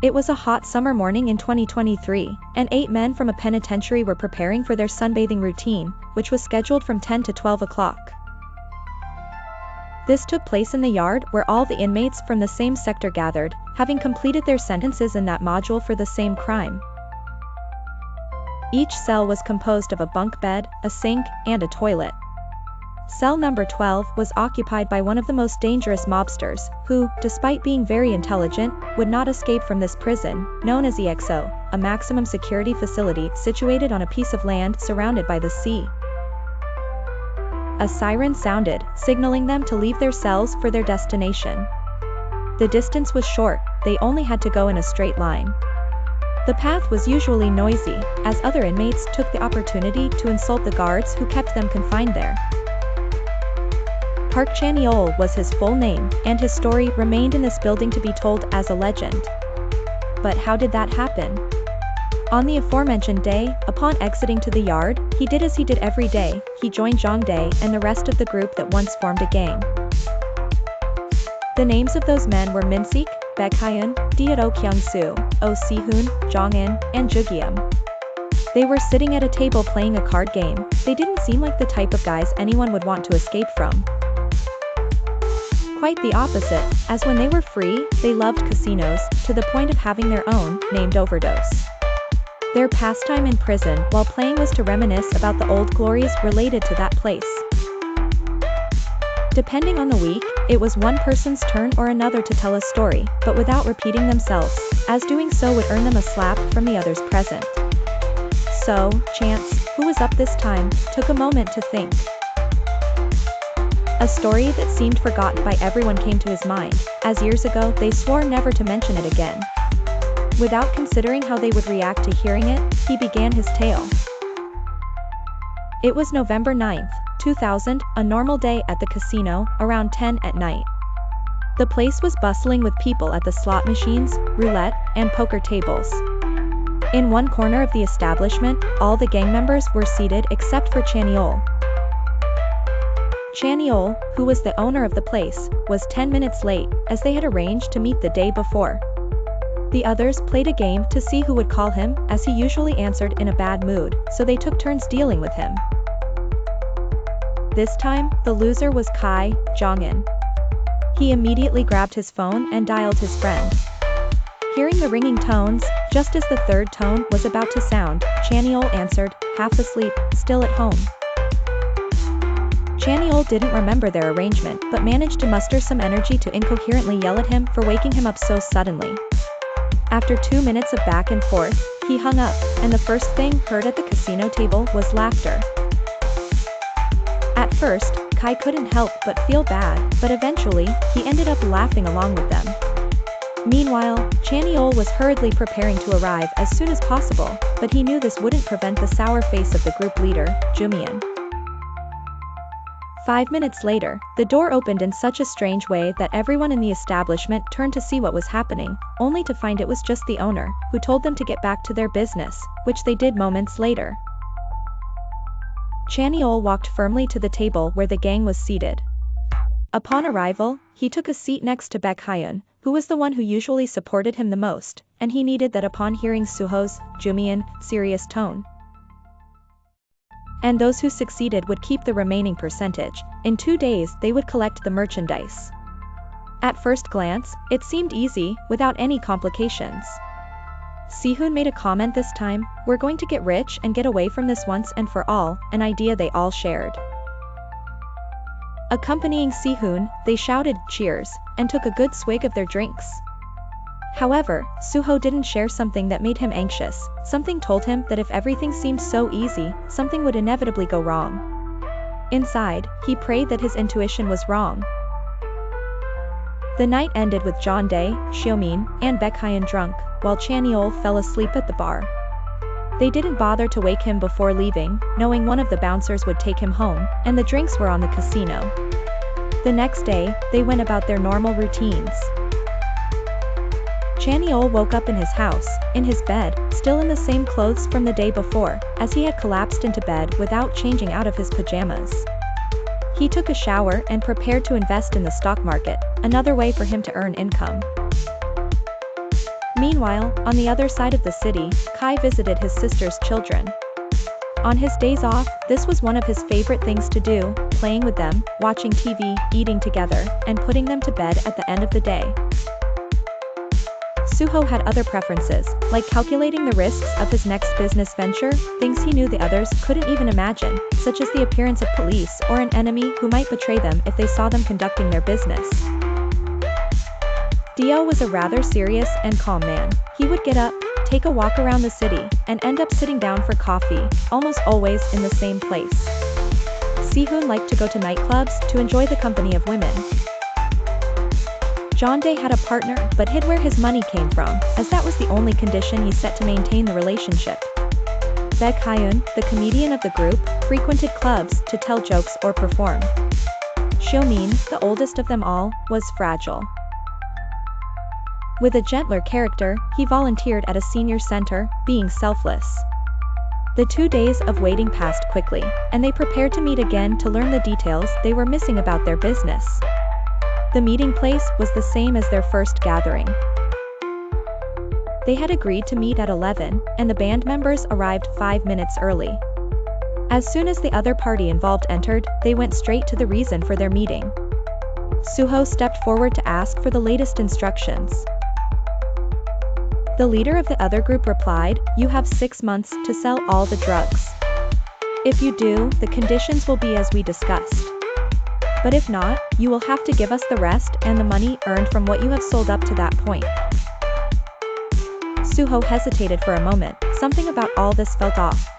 It was a hot summer morning in 2023, and 8 men from a penitentiary were preparing for their sunbathing routine, which was scheduled from 10 to 12 o'clock. This took place in the yard where all the inmates from the same sector gathered, having completed their sentences in that module for the same crime. Each cell was composed of a bunk bed, a sink, and a toilet. Cell number 12 was occupied by one of the most dangerous mobsters, who, despite being very intelligent, would not escape from this prison, known as EXO, a maximum security facility situated on a piece of land surrounded by the sea. A siren sounded, signaling them to leave their cells for their destination. The distance was short, they only had to go in a straight line. The path was usually noisy, as other inmates took the opportunity to insult the guards who kept them confined there. Park Chan-yeol was his full name, and his story remained in this building to be told as a legend. But how did that happen? On the aforementioned day, upon exiting to the yard, he did as he did every day, he joined Jong Dae and the rest of the group that once formed a gang. The names of those men were Min-sik, Baek-hyun, Deado Kyung-soo, Oh Si-hoon, Jong-in, and Jugium. They were sitting at a table playing a card game. They didn't seem like the type of guys anyone would want to escape from. Quite the opposite, as when they were free, they loved casinos, to the point of having their own, named Overdose. Their pastime in prison while playing was to reminisce about the old glories related to that place. Depending on the week, it was one person's turn or another to tell a story, but without repeating themselves, as doing so would earn them a slap from the others present. So, Chance, who was up this time, took a moment to think. A story that seemed forgotten by everyone came to his mind, as years ago they swore never to mention it again. Without considering how they would react to hearing it, he began his tale. It was November 9th, 2000, a normal day at the casino, around 10 at night. The place was bustling with people at the slot machines, roulette, and poker tables. In one corner of the establishment, all the gang members were seated except for Chan-yeol. Chan-yeol, who was the owner of the place, was 10 minutes late, as they had arranged to meet the day before. The others played a game to see who would call him, as he usually answered in a bad mood, so they took turns dealing with him. This time, the loser was Kai Jong-in. He immediately grabbed his phone and dialed his friend. Hearing the ringing tones, just as the third tone was about to sound, Chan-yeol answered, half asleep, still at home. Chan-yeol didn't remember their arrangement but managed to muster some energy to incoherently yell at him for waking him up so suddenly. After 2 minutes of back and forth, he hung up, and the first thing heard at the casino table was laughter. At first, Kai couldn't help but feel bad, but eventually, he ended up laughing along with them. Meanwhile, Chan-yeol was hurriedly preparing to arrive as soon as possible, but he knew this wouldn't prevent the sour face of the group leader, Jumian. 5 minutes later, the door opened in such a strange way that everyone in the establishment turned to see what was happening, only to find it was just the owner, who told them to get back to their business, which they did moments later. Chan-yeol walked firmly to the table where the gang was seated. Upon arrival, he took a seat next to Baek-hyun, who was the one who usually supported him the most, and he needed that upon hearing Suho's, Jumian, serious tone. And those who succeeded would keep the remaining percentage. In 2 days they would collect the merchandise. At first glance, it seemed easy, without any complications. Si-hoon made a comment this time, we're going to get rich and get away from this once and for all, an idea they all shared. Accompanying Si-hoon, they shouted cheers, and took a good swig of their drinks. However, Suho didn't share something that made him anxious. Something told him that if everything seemed so easy, something would inevitably go wrong. Inside, he prayed that his intuition was wrong. The night ended with Jong Dae, Xiumin, and Baek-hyun drunk, while Chan-yeol fell asleep at the bar. They didn't bother to wake him before leaving, knowing one of the bouncers would take him home, and the drinks were on the casino. The next day, they went about their normal routines. Chan-yeol woke up in his house, in his bed, still in the same clothes from the day before, as he had collapsed into bed without changing out of his pajamas. He took a shower and prepared to invest in the stock market, another way for him to earn income. Meanwhile, on the other side of the city, Kai visited his sister's children. On his days off, this was one of his favorite things to do, playing with them, watching TV, eating together, and putting them to bed at the end of the day. Suho had other preferences, like calculating the risks of his next business venture, things he knew the others couldn't even imagine, such as the appearance of police or an enemy who might betray them if they saw them conducting their business. Dio was a rather serious and calm man. He would get up, take a walk around the city, and end up sitting down for coffee, almost always in the same place. Sihun liked to go to nightclubs to enjoy the company of women. Jeondae had a partner but hid where his money came from, as that was the only condition he set to maintain the relationship. Baek Hyun, the comedian of the group, frequented clubs to tell jokes or perform. Xiaomin, the oldest of them all, was fragile. With a gentler character, he volunteered at a senior center, being selfless. The 2 days of waiting passed quickly, and they prepared to meet again to learn the details they were missing about their business. The meeting place was the same as their first gathering. They had agreed to meet at 11, and the band members arrived 5 minutes early. As soon as the other party involved entered, they went straight to the reason for their meeting. Suho stepped forward to ask for the latest instructions. The leader of the other group replied, "You have 6 months to sell all the drugs. If you do, the conditions will be as we discussed. But if not, you will have to give us the rest and the money earned from what you have sold up to that point." Suho hesitated for a moment, something about all this felt off.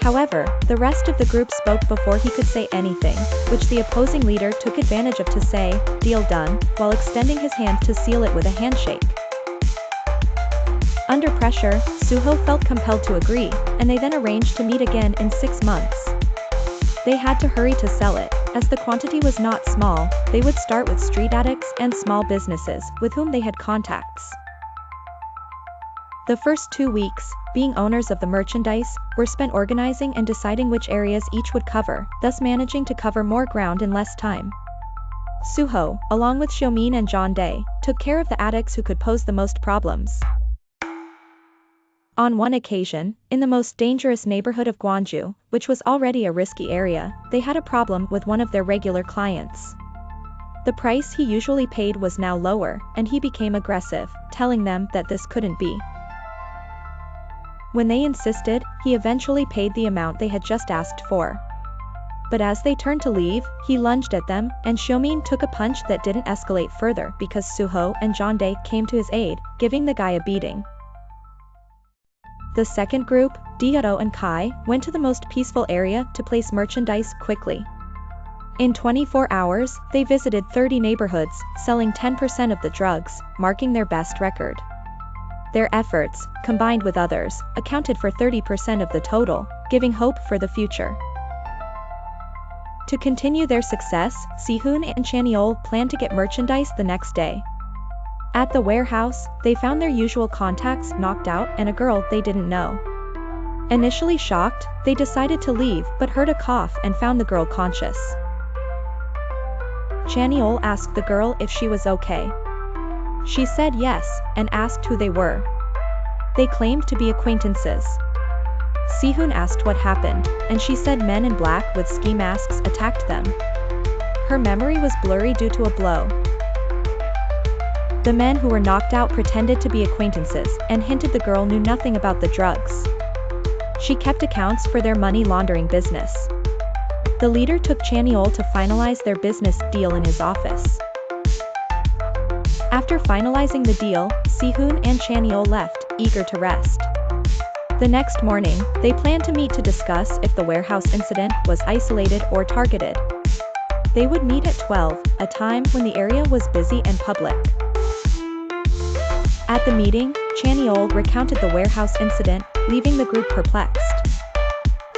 However, the rest of the group spoke before he could say anything, which the opposing leader took advantage of to say, "Deal done," while extending his hand to seal it with a handshake. Under pressure, Suho felt compelled to agree, and they then arranged to meet again in 6 months. They had to hurry to sell it, as the quantity was not small. They would start with street addicts and small businesses with whom they had contacts. The first 2 weeks, being owners of the merchandise, were spent organizing and deciding which areas each would cover, thus managing to cover more ground in less time. Suho, along with Xiaomin and Jeondae, took care of the addicts who could pose the most problems. On one occasion, in the most dangerous neighborhood of Gwangju, which was already a risky area, they had a problem with one of their regular clients. The price he usually paid was now lower, and he became aggressive, telling them that this couldn't be. When they insisted, he eventually paid the amount they had just asked for. But as they turned to leave, he lunged at them, and Xiaomin took a punch that didn't escalate further because Suho and Jeondae came to his aid, giving the guy a beating. The second group, Dio and Kai, went to the most peaceful area to place merchandise quickly. In 24 hours, they visited 30 neighborhoods, selling 10% of the drugs, marking their best record. Their efforts, combined with others, accounted for 30% of the total, giving hope for the future. To continue their success, Sihun and Chaniol planned to get merchandise the next day. At the warehouse, they found their usual contacts knocked out and a girl they didn't know. Initially shocked, they decided to leave but heard a cough and found the girl conscious. Chaniol asked the girl if she was okay. She said yes, and asked who they were. They claimed to be acquaintances. Sihun asked what happened, and she said men in black with ski masks attacked them. Her memory was blurry due to a blow. The men who were knocked out pretended to be acquaintances and hinted the girl knew nothing about the drugs. She kept accounts for their money laundering business. The leader took Chaniol to finalize their business deal in his office. After finalizing the deal, Sihun and Chaniol left, eager to rest. The next morning, they planned to meet to discuss if the warehouse incident was isolated or targeted. They would meet at 12, a time when the area was busy and public. At the meeting, Chaniol recounted the warehouse incident, leaving the group perplexed.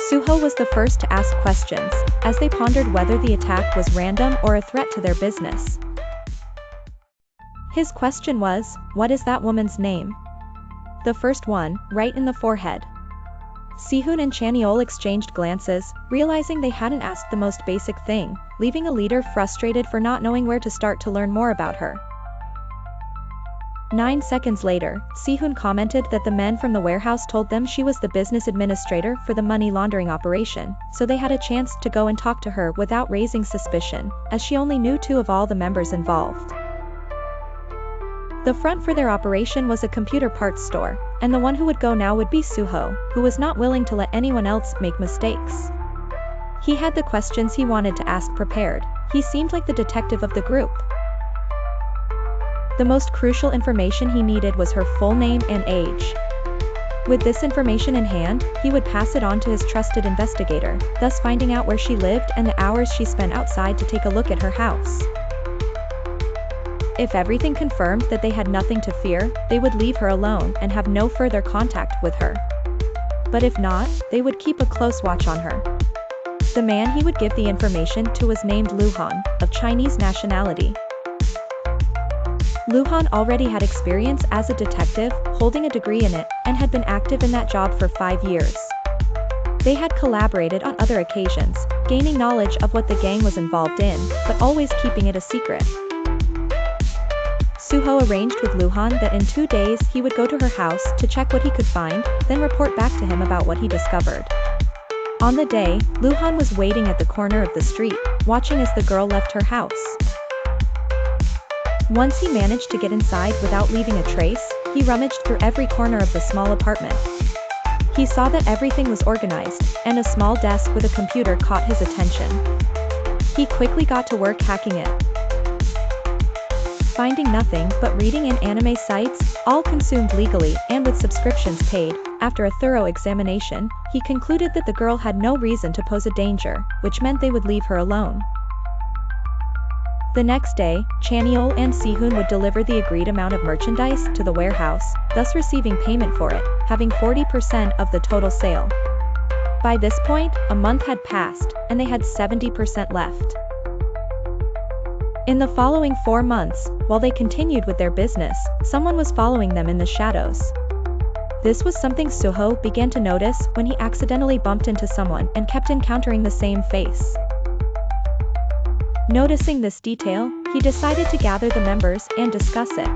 Suho was the first to ask questions, as they pondered whether the attack was random or a threat to their business. His question was, "What is that woman's name?" The first one, right in the forehead. Sihun and Chaniol exchanged glances, realizing they hadn't asked the most basic thing, leaving a leader frustrated for not knowing where to start to learn more about her. 9 seconds later, Sihun commented that the men from the warehouse told them she was the business administrator for the money laundering operation, so they had a chance to go and talk to her without raising suspicion, as she only knew 2 of all the members involved. The front for their operation was a computer parts store, and the one who would go now would be Suho, who was not willing to let anyone else make mistakes. He had the questions he wanted to ask prepared. He seemed like the detective of the group. The most crucial information he needed was her full name and age. With this information in hand, he would pass it on to his trusted investigator, thus finding out where she lived and the hours she spent outside to take a look at her house. If everything confirmed that they had nothing to fear, they would leave her alone and have no further contact with her. But if not, they would keep a close watch on her. The man he would give the information to was named Luhan, of Chinese nationality. Luhan already had experience as a detective, holding a degree in it, and had been active in that job for 5 years. They had collaborated on other occasions, gaining knowledge of what the gang was involved in, but always keeping it a secret. Suho arranged with Luhan that in 2 days he would go to her house to check what he could find, then report back to him about what he discovered. On the day, Luhan was waiting at the corner of the street, watching as the girl left her house. Once he managed to get inside without leaving a trace, he rummaged through every corner of the small apartment. He saw that everything was organized, and a small desk with a computer caught his attention. He quickly got to work hacking it. Finding nothing but reading in anime sites, all consumed legally and with subscriptions paid, after a thorough examination, he concluded that the girl had no reason to pose a danger, which meant they would leave her alone. The next day, Chaniol and Sihun would deliver the agreed amount of merchandise to the warehouse, thus receiving payment for it, having 40% of the total sale. By this point, a month had passed, and they had 70% left. In the following 4 months, while they continued with their business, someone was following them in the shadows. This was something Suho began to notice when he accidentally bumped into someone and kept encountering the same face. Noticing this detail, he decided to gather the members and discuss it.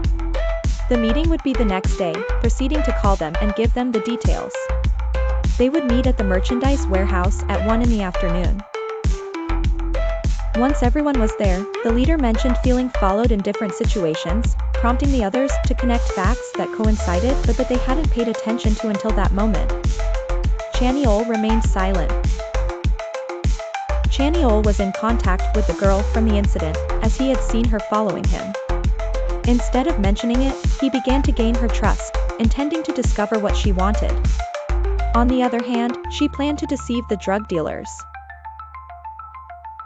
The meeting would be the next day, proceeding to call them and give them the details. They would meet at the merchandise warehouse at 1 in the afternoon. Once everyone was there, the leader mentioned feeling followed in different situations, prompting the others to connect facts that coincided but that they hadn't paid attention to until that moment. Chaniol remained silent. Chaniol was in contact with the girl from the incident, as he had seen her following him. Instead of mentioning it, he began to gain her trust, intending to discover what she wanted. On the other hand, she planned to deceive the drug dealers.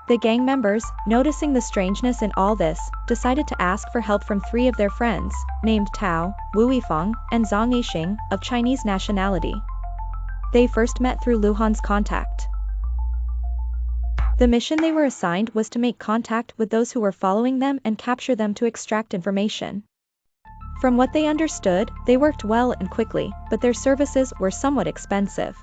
The gang members, noticing the strangeness in all this, decided to ask for help from 3 of their friends, named Tao, Wu Yifeng, and Zhang Yixing, of Chinese nationality. They first met through Luhan's contact. The mission they were assigned was to make contact with those who were following them and capture them to extract information. From what they understood, they worked well and quickly, but their services were somewhat expensive.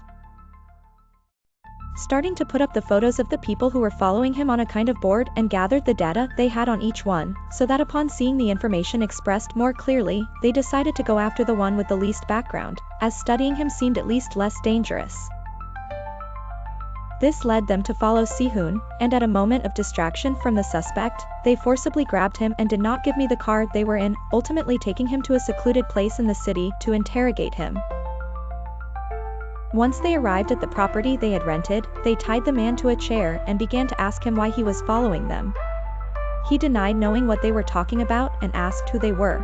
Starting to put up the photos of the people who were following him on a kind of board and gathered the data they had on each one, so that upon seeing the information expressed more clearly, they decided to go after the one with the least background, as studying him seemed at least less dangerous. This led them to follow Sihun, and at a moment of distraction from the suspect, they forcibly grabbed him and did not give me the car they were in, ultimately taking him to a secluded place in the city to interrogate him. Once they arrived at the property they had rented, they tied the man to a chair and began to ask him why he was following them. He denied knowing what they were talking about and asked who they were.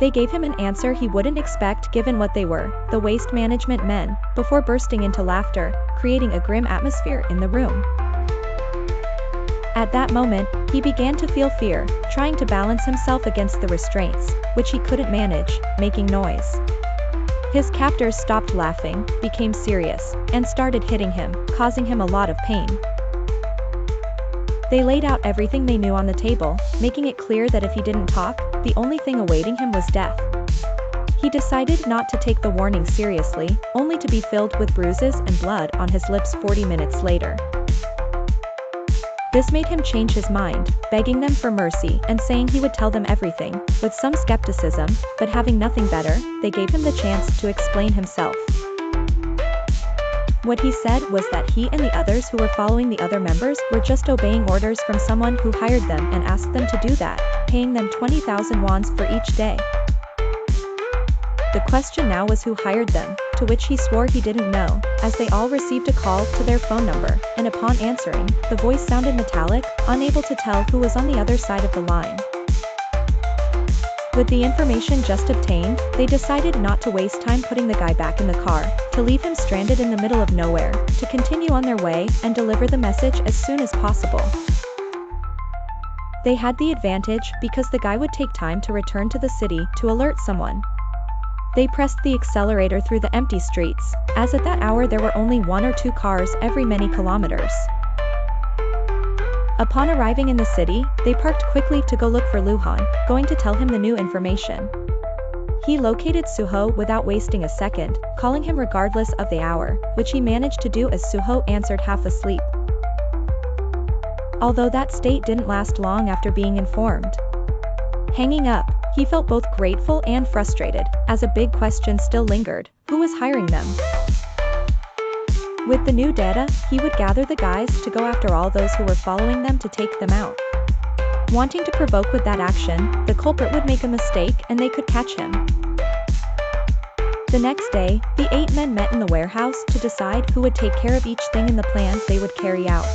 They gave him an answer he wouldn't expect given what they were, the waste management men, before bursting into laughter, creating a grim atmosphere in the room. At that moment, he began to feel fear, trying to balance himself against the restraints, which he couldn't manage, making noise. His captors stopped laughing, became serious, and started hitting him, causing him a lot of pain. They laid out everything they knew on the table, making it clear that if he didn't talk, the only thing awaiting him was death. He decided not to take the warning seriously, only to be filled with bruises and blood on his lips 40 minutes later. This made him change his mind, begging them for mercy and saying he would tell them everything, with some skepticism, but having nothing better, they gave him the chance to explain himself. What he said was that he and the others who were following the other members were just obeying orders from someone who hired them and asked them to do that, paying them 20,000 wons for each day. The question now was who hired them, to which he swore he didn't know, as they all received a call to their phone number, and upon answering, the voice sounded metallic, unable to tell who was on the other side of the line. With the information just obtained, they decided not to waste time putting the guy back in the car, to leave him stranded in the middle of nowhere, to continue on their way and deliver the message as soon as possible. They had the advantage because the guy would take time to return to the city to alert someone. They pressed the accelerator through the empty streets, as at that hour there were only 1 or 2 cars every many kilometers. Upon arriving in the city, they parked quickly to go look for Luhan, going to tell him the new information. He located Suho without wasting a second, calling him regardless of the hour, which he managed to do as Suho answered half asleep. Although that state didn't last long after being informed. Hanging up, he felt both grateful and frustrated, as a big question still lingered: who was hiring them? With the new data, he would gather the guys to go after all those who were following them to take them out. Wanting to provoke with that action, the culprit would make a mistake and they could catch him. The next day, the 8 men met in the warehouse to decide who would take care of each thing in the plan they would carry out.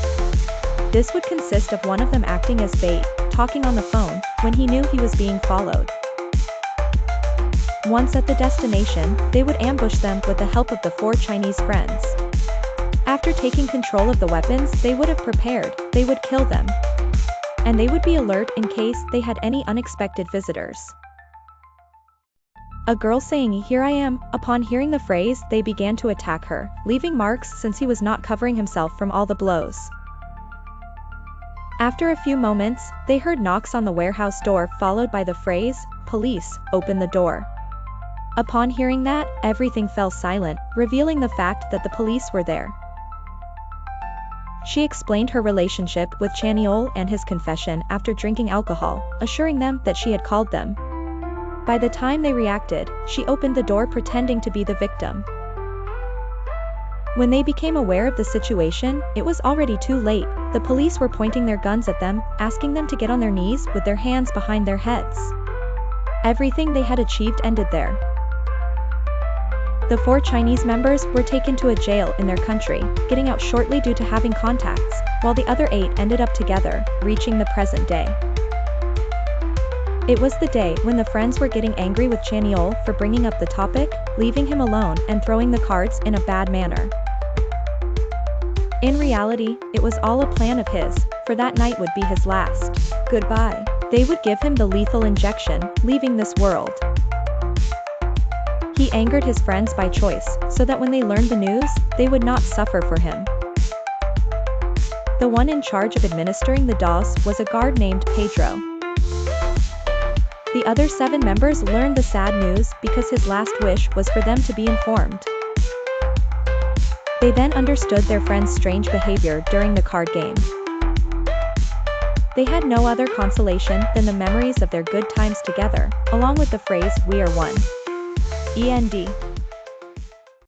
This would consist of one of them acting as bait, talking on the phone, when he knew he was being followed. Once at the destination, they would ambush them with the help of the 4 Chinese friends. After taking control of the weapons they would have prepared, they would kill them. And they would be alert in case they had any unexpected visitors. A girl saying "Here I am," upon hearing the phrase they began to attack her, leaving marks since he was not covering himself from all the blows. After a few moments, they heard knocks on the warehouse door followed by the phrase, "Police, open the door." Upon hearing that, everything fell silent, revealing the fact that the police were there. She explained her relationship with Chaniol and his confession after drinking alcohol, assuring them that she had called them. By the time they reacted, she opened the door pretending to be the victim. When they became aware of the situation, it was already too late. The police were pointing their guns at them, asking them to get on their knees with their hands behind their heads. Everything they had achieved ended there. The 4 Chinese members were taken to a jail in their country, getting out shortly due to having contacts, while the other 8 ended up together, reaching the present day. It was the day when the friends were getting angry with Chaniol for bringing up the topic, leaving him alone and throwing the cards in a bad manner. In reality, it was all a plan of his, for that night would be his last goodbye. They would give him the lethal injection, leaving this world. He angered his friends by choice, so that when they learned the news, they would not suffer for him. The one in charge of administering the dose was a guard named Pedro. The other 7 members learned the sad news because his last wish was for them to be informed. They then understood their friend's strange behavior during the card game. They had no other consolation than the memories of their good times together, along with the phrase "We are one." END.